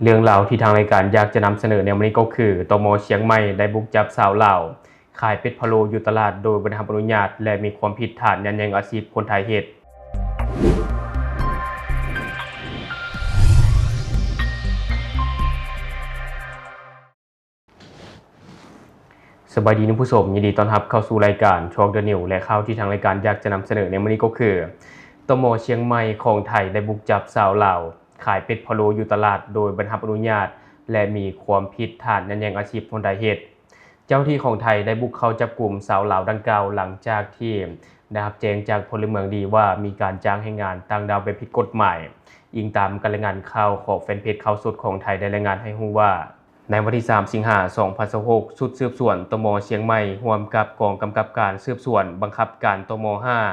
เรื่องราวที่ทางรายการอยากจะนำเสนอในวันนี้ก็คือตม.เชียงใหม่ได้บุกจับสาวลาวขายเป็ดพะโล้อยู่ตลาดโดยบ่ได้รับอนุญาตและมีความผิดฐานยันแย่งอาชีพคนไทยเฮ็ดสบายดีท่านผู้ชมยินดีต้อนรับเข้าสู่รายการช็อคเดอะนิวและข่าวที่ทางรายการอยากจะนำเสนอในวันนี้ก็คือตม.เชียงใหม่ของไทยได้บุกจับสาวลาวขายเป็ดพะโล้อยู่ตลาดโดยบ่ได้รับอนุญาตและมีความผิดฐานยันแย่งอาชีพคนไทยเฮ็ดเจ้าที่ของไทยได้บุกเข้าจับกลุ่มสาวลาวดังกล่าวหลังจากที่ได้รับแจ้งจากพลเมืองดีว่ามีการจ้างให้งานต่างดาวไปผิดกฎหมายอิงตามการรายงานข่าวของแฟนเพจข่าวสดของไทยได้รายงานให้รู้ว่าในวันที่3สิงหาคม2026ชุดสืบสวนตม.เชียงใหม่ร่วมกับกองกำกับการสืบสวนบังคับการตม.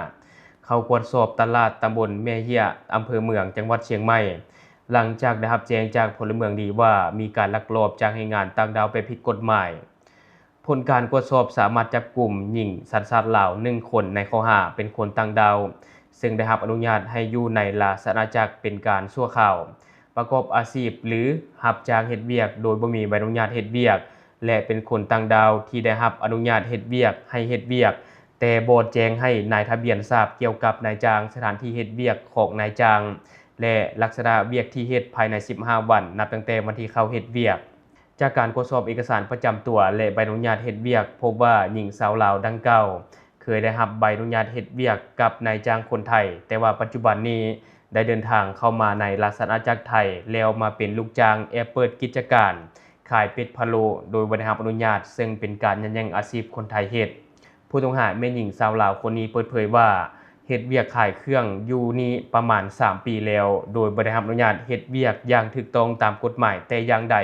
5เข้าตรวจสอบตลาดตำบลแม่เหี้ยอำเภอเมืองจังหวัดเชียงใหม่หลังจากได้รับแจ้งจากพลเมืองดีว่ามีการลักลอบจ้างให้งานต่างดาวไปผิดกฎหมายผลการตรวจสอบสามารถจับกลุ่มหญิงสัญชาติลาว1คนในข้อหาเป็นคนต่างดาวซึ่งได้รับอนุญาตให้อยู่ในราชอาณาจักรเป็นการชั่วคราวประกอบอาชีพหรือรับจ้างเฮ็ดเวียกโดยบ่มีใบอนุญาตเฮ็ดเวียกและเป็นคนต่างดาวที่ได้รับอนุญาตเฮ็ดเวียกให้เฮ็ดเวียกแต่บ่แจ้งให้นายทะเบียนทราบเกี่ยวกับนายจ้างสถานที่เฮ็ดเวียกของนายจ้างและลักษณะเวียกที่เฮ็ดภายใน15วันนับตั้งแต่วันที่เข้าเฮ็ดเวียกจากการตรวจสอบเอกสารประจำตัวและใบอนุญาตเฮ็ดเวียกพบว่าหญิงสาวลาวดังกล่าวเคยได้รับใบอนุญาตเฮ็ดเวียกกับนายจ้างคนไทยแต่ว่าปัจจุบันนี้ได้เดินทางเข้ามาในราชอาณาจักรไทยแล้วมาเป็นลูกจ้างเปิดกิจการขายเป็ดพะโล้โดยบ่ได้รับอนุญาตซึ่งเป็นการยันแย่งอาชีพคนไทยเฮ็ดผู้ต้องหาแม่หญิงสาวลาวคนนี้เปิดเผยว่าเฮ็ดเวียกขายเครื่องอยู่นี่ประมาณ3ปีแล้วโดยบ่ได้รับอนุญาตเฮ็ดเวียกอย่างถูกต้องตามกฎหมายแต่อย่างใด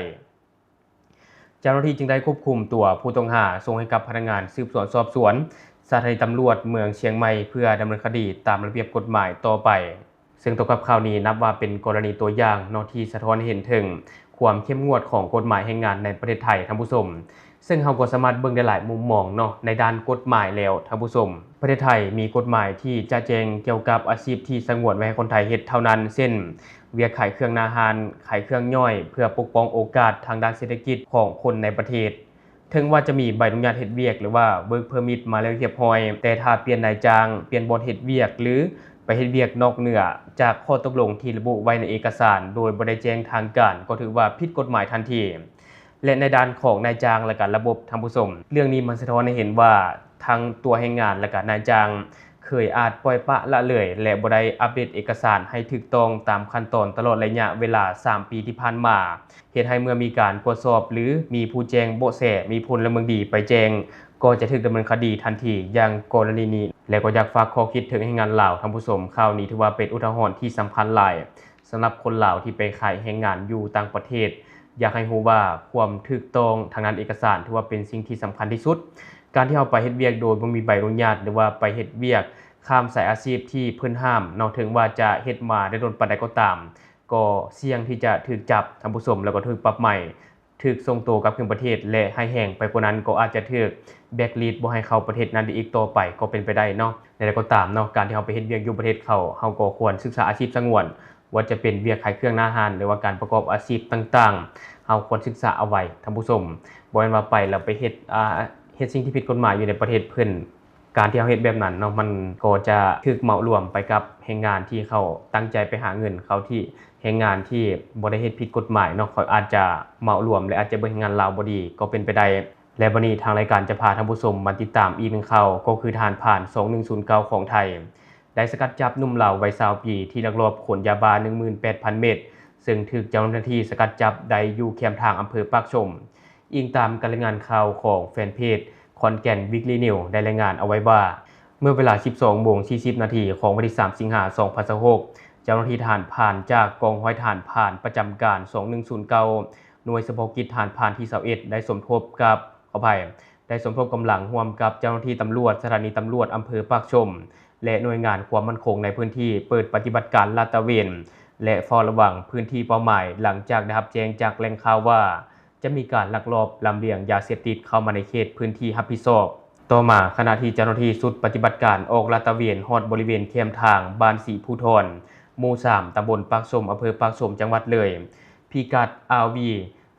เจ้าหน้าที่จึงได้ควบคุมตัวผู้ต้องหาส่งให้กับพนักงานสืบสวนสอบสวนสถานีตำรวจเมืองเชียงใหม่เพื่อดำเนินคดีตามระเบียบกฎหมายต่อไปซึ่งตรงกับข่าวนี้นับว่าเป็นกรณีตัวอย่างที่สะท้อนให้เห็นถึงความเข้มงวดของกฎหมายแรงงานในประเทศไทยท่านผู้ชมซึ่งเราก็สามารถเบิ่งได้หลายมุมมองในด้านกฎหมายแล้วท่านผู้ชมประเทศไทยมีกฎหมายที่จะแจ้งเกี่ยวกับอาชีพที่สงวนไว้ให้คนไทยเฮ็ดเท่านั้นเช่นเวียกขายเครื่องอาหารขายเครื่องย่อยเพื่อปกป้องโอกาสทางด้านเศรษฐกิจของคนในประเทศถึงว่าจะมีใบอนุญาตเฮ็ดเวียกหรือว่า Work Permit มาแล้วเรียบร้อยแต่ถ้าเปลี่ยนนายจ้างเปลี่ยนบ่อนเฮ็ดเวียกหรือไปเฮ็ดเวียกนอกเหนือจากข้อตกลงที่ระบุไว้ในเอกสารโดยบ่ได้แจ้งทางการก็ถือว่าผิดกฎหมายทันทีและในด้านของนายจ้างและก็ระบบท่านผู้ชมเรื่องนี้มันสะท้อนให้เห็นว่าทั้งตัวแรงงานและก็นายจ้างเคยอาจปล่อยปละละเลยและบ่ได้อัปเดตเอกสารให้ถูกต้องตามขั้นตอนตลอดระยะเวลา3ปีที่ผ่านมาเฮ็ดให้เมื่อมีการตรวจสอบหรือมีผู้แจ้งเบาะแสมีพลเมืองดีไปแจ้งก็จะถูกดำเนินคดีทันทีอย่างกรณีนี้และก็อยากฝากข้อคิดถึงแรงงานลาวท่านผู้ชมข่าวนี้ถือว่าเป็นอุทาหรณ์ที่สำคัญหลายสำหรับคนลาวที่ไปขายแรงงานอยู่ต่างประเทศอยากให้รู้ว่าความถูกต้องทางด้านเอกสารถือว่าเป็นสิ่งที่สำคัญที่สุดการที่เราไปเฮ็ดเวียกโดยบ่มีใบอนุญาตหรือว่าไปเฮ็ดเวียกข้ามสายอาชีพที่เพิ่นห้ามถึงว่าจะเฮ็ดมาได้โดนปานใดก็ตามก็เสี่ยงที่จะถูกจับท่านผู้ชมแล้วก็ถูกปรับใหม่ถูกส่งตัวกลับคืนประเทศและให้แห้งไปกว่านั้นก็อาจจะถูกแบล็คลิสต์บ่ให้เข้าประเทศนั้นได้อีกต่อไปก็เป็นไปได้ใดๆก็ตามการที่เราไปเฮ็ดเวียกอยู่ประเทศเขาก็ควรศึกษาอาชีพสงวนว่าจะเป็นเวียกขายเครื่องอาหารหรือว่าการประกอบอาชีพต่างๆเราควรศึกษาเอาไว้ท่านผู้ชมบ่แม่นว่าไปแล้วไปเฮ็ดสิ่งที่ผิดกฎหมายอยู่ในประเทศเพิ่นการที่เราเฮ็ดแบบนั้นมันก็จะถูกเหมารวมไปกับแรงงานที่เขาตั้งใจไปหาเงินเขาที่แรงงานที่บ่ได้เฮ็ดผิดกฎหมายเขาอาจจะเหมารวมและอาจจะเบิ่งงานลาวบ่ดีก็เป็นไปได้และวันนี้ทางรายการจะพาท่านผู้ชมมาติดตามอีกหนึ่งข่าวก็คือทหารผ่าน2109ของไทยได้สกัดจับหนุ่มลาววัย20ปีที่ลักลอบขนยาบ้า 18,000 เม็ดซึ่งถูกเจ้าหน้าที่สกัดจับได้อยู่แคมป์ทางอำเภอปากชมอิงตามการรายงานข่าวของแฟนเพจขอนแก่น Weekly News ได้รายงานเอาไว้ว่าเมื่อเวลา 12:40 น.ของวันที่3สิงหาคม2026เจ้าหน้าที่ทหารผ่านจากกองร้อยทหารผ่านประจำการ2109หน่วยเฉพาะกิจทหารผ่านที่21ได้สมทบกับได้สมทบกำลังร่วมกับเจ้าหน้าที่ตำรวจสถานีตำรวจอำเภอปากชมและหน่วยงานความมั่นคงในพื้นที่เปิดปฏิบัติการลาดตระเวนและเฝ้าระวังพื้นที่เป้าหมายหลังจากได้รับแจ้งจากแหล่งข่าวว่าจะมีการลักลอบลำเลียงยาเสพติดเข้ามาในเขตพื้นที่รับผิดชอบต่อมาขณะที่เจ้าหน้าที่ชุดปฏิบัติการออกลาดตระเวนฮอดบริเวณแคมป์ทางบ้านศรีภูทรหมู่3ตำบลปากชมอำเภอปากชมจังหวัดเลย พ พิกัด RV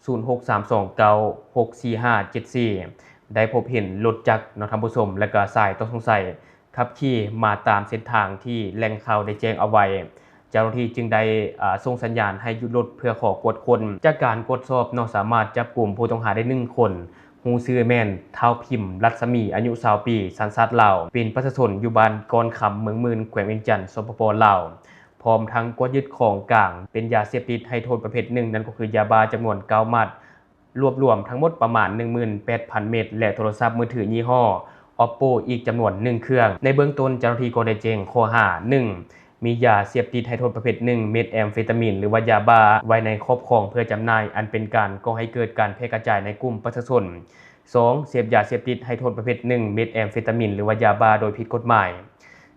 0632964574ได้พบเห็นรถจักรท่านผู้ชมและก็ชายต้องสงสัยขับขี่มาตามเส้นทางที่แหล่งข่าวได้แจ้งเอาไว้เจ้าหน้าที่จึงได้ส่งสัญญาณให้หยุดรถเพื่อขอกวดคนจากการตรวจสอบสามารถจับกลุ่มผู้ต้องหาได้1คนฮู้ชื่อแม่นเท้าพิมพ์รัศมีอายุ20 ปีสัญชาติลาวเป็นประชาชนอยู่บ้านกอนคำเมืองมื่นแขวงเวียงจันทน์สปป.ลาวพร้อมทั้งกวดยึดของกลางเป็นยาเสพติดให้โทษประเภทหนึ่งนั่นก็คือยาบ้าจำนวน9มัดรวมทั้งหมดประมาณ 18,000 เม็ดและโทรศัพท์มือถือยี่ห้อ Oppo อีกจำนวน1เครื่องในเบื้องต้นเจ้าหน้าที่ก็ได้แจ้งข้อหา 1. มียาเสพติดให้โทษประเภท1เม็ดแอมเฟตามีนหรือว่ายาบ้าไว้ในครอบครองเพื่อจำหน่ายอันเป็นการก่อให้เกิดการแพร่กระจายในกลุ่มประชาชน 2. เสพยาเสพติดให้โทษประเภท1เม็ดแอมเฟตามีนหรือว่ายาบ้าโดยผิดกฎหมาย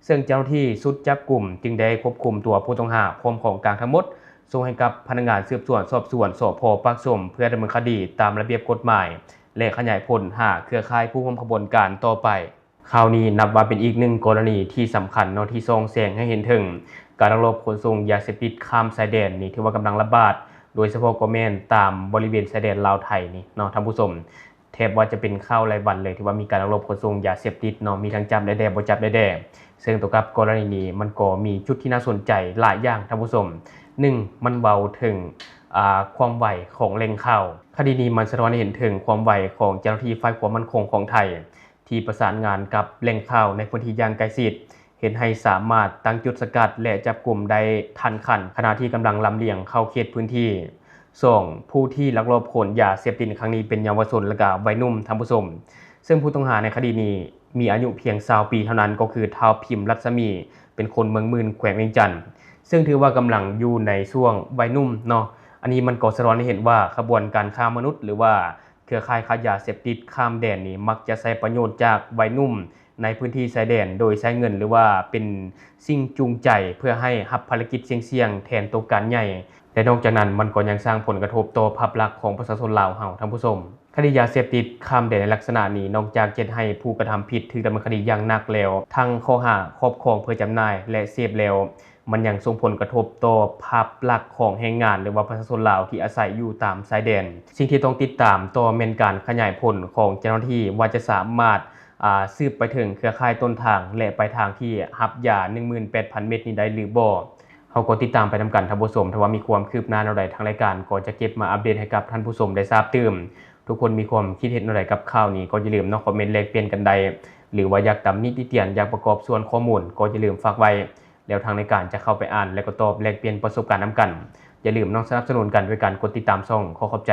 ซึ่งเจ้าหน้าที่ชุดจับกลุ่มจึงได้ควบคุมตัวผู้ต้องหาพร้อมของกลางทั้งหมดส่งให้กับพนักงานสืบสวนสอบสวนสพ.ปากชมเพื่อดำเนินคดีตามระเบียบกฎหมายและขยายผลหาเครือข่ายผู้ร่วมขบวนการต่อไปข่าวนี้นับว่าเป็นอีกหนึ่งกรณีที่สำคัญที่ส่องแสงให้เห็นถึงการลักลอบขนส่งยาเสพติดข้ามชายแดนนี่ถือว่ากำลังระบาดโดยเฉพาะก็แม่นตามบริเวณชายแดนลาวไทยนี่ท่านผู้ชมแทบว่าจะเป็นข่าวรายวันเลยที่ว่ามีการลักลอบขนส่งยาเสพติดมีทั้งจับได้แด่บ่จับได้แด่ซึ่งตัวกับกรณีนี้มันก็มีจุดที่น่าสนใจหลายอย่างท่านผู้ชม1มันเบาถึงความไวของแหล่งข่าวคดีนี้มันสะท้อนให้เห็นถึงความไวของเจ้าหน้าที่ฝ่ายความมั่นคงของไทยที่ประสานงานกับแหล่งข่าวในพื้นที่อย่างใกล้ชิดเห็นให้สามารถตั้งจุดสกัดและจับกลุ่มได้ทันขันขณะที่กำลังลำเลียงเข้าเขตพื้นที่ 2. ผู้ที่ลักลอบขนยาเสพติดครั้งนี้เป็นเยาวชนและก็วัยหนุ่มท่านผู้ชมซึ่งผู้ต้องหาในคดีนี้มีอายุเพียง20 ปีเท่านั้นก็คือท้าวพิมพ์รัศมีเป็นคนเมืองมื่นแขวงเวียงจันทน์ซึ่งถือว่ากำลังอยู่ในช่วงวัยหนุ่มอันนี้มันก็สะท้อนให้เห็นว่าขบวนการค้ามนุษย์หรือว่าเครือข่ายค้ายาเสพติดข้ามแดนนี้มักจะใช้ประโยชน์จากวัยหนุ่มในพื้นที่ชายแดนโดยใช้เงินหรือว่าเป็นสิ่งจูงใจเพื่อให้รับภารกิจเสี่ยงๆแทนตัวการใหญ่และนอกจากนั้นมันก็ยังสร้างผลกระทบต่อภาพลักษณ์ของประชาชนลาวเฮาท่านผู้ชมคดียาเสพติดข้ามแดนในลักษณะนี้นอกจากจะให้ผู้กระทำผิดถูกดำเนินคดีอย่างหนักแล้วทั้งข้อหาครอบครองเพื่อจำหน่ายและเสพแล้วมันยังส่งผลกระทบต่อภาพลักษณ์ของแรงงานหรือว่าประชาชนลาวที่อาศัยอยู่ตามชายแดนสิ่งที่ต้องติดตามต่อแม่นการขยายผลของเจ้าหน้าที่ว่าจะสามารถสืบไปถึงเครือข่ายต้นทางและปลายทางที่รับยา 18,000 เม็ดนี้ได้หรือบ่เราก็ติดตามไปนำกันท่านผู้ชมถ้าว่ามีความคืบหน้าอะไรทางรายการก็จะเก็บมาอัปเดตให้กับท่านผู้ชมได้ทราบตื่นทุกคนมีความคิดเห็นอะไรกับข่าวนี้ก็อย่าลืมคอมเมนต์แลกเปลี่ยนกันได้หรือว่าอยากตำหนิติเตียนอยากประกอบส่วนข้อมูลก็อย่าลืมฝากไว้แล้วทางรายการจะเข้าไปอ่านและก็ตอบแลกเปลี่ยนประสบการณ์นำกันอย่าลืมสนับสนุนกันด้วยการกดติดตามช่องขอขอบใจ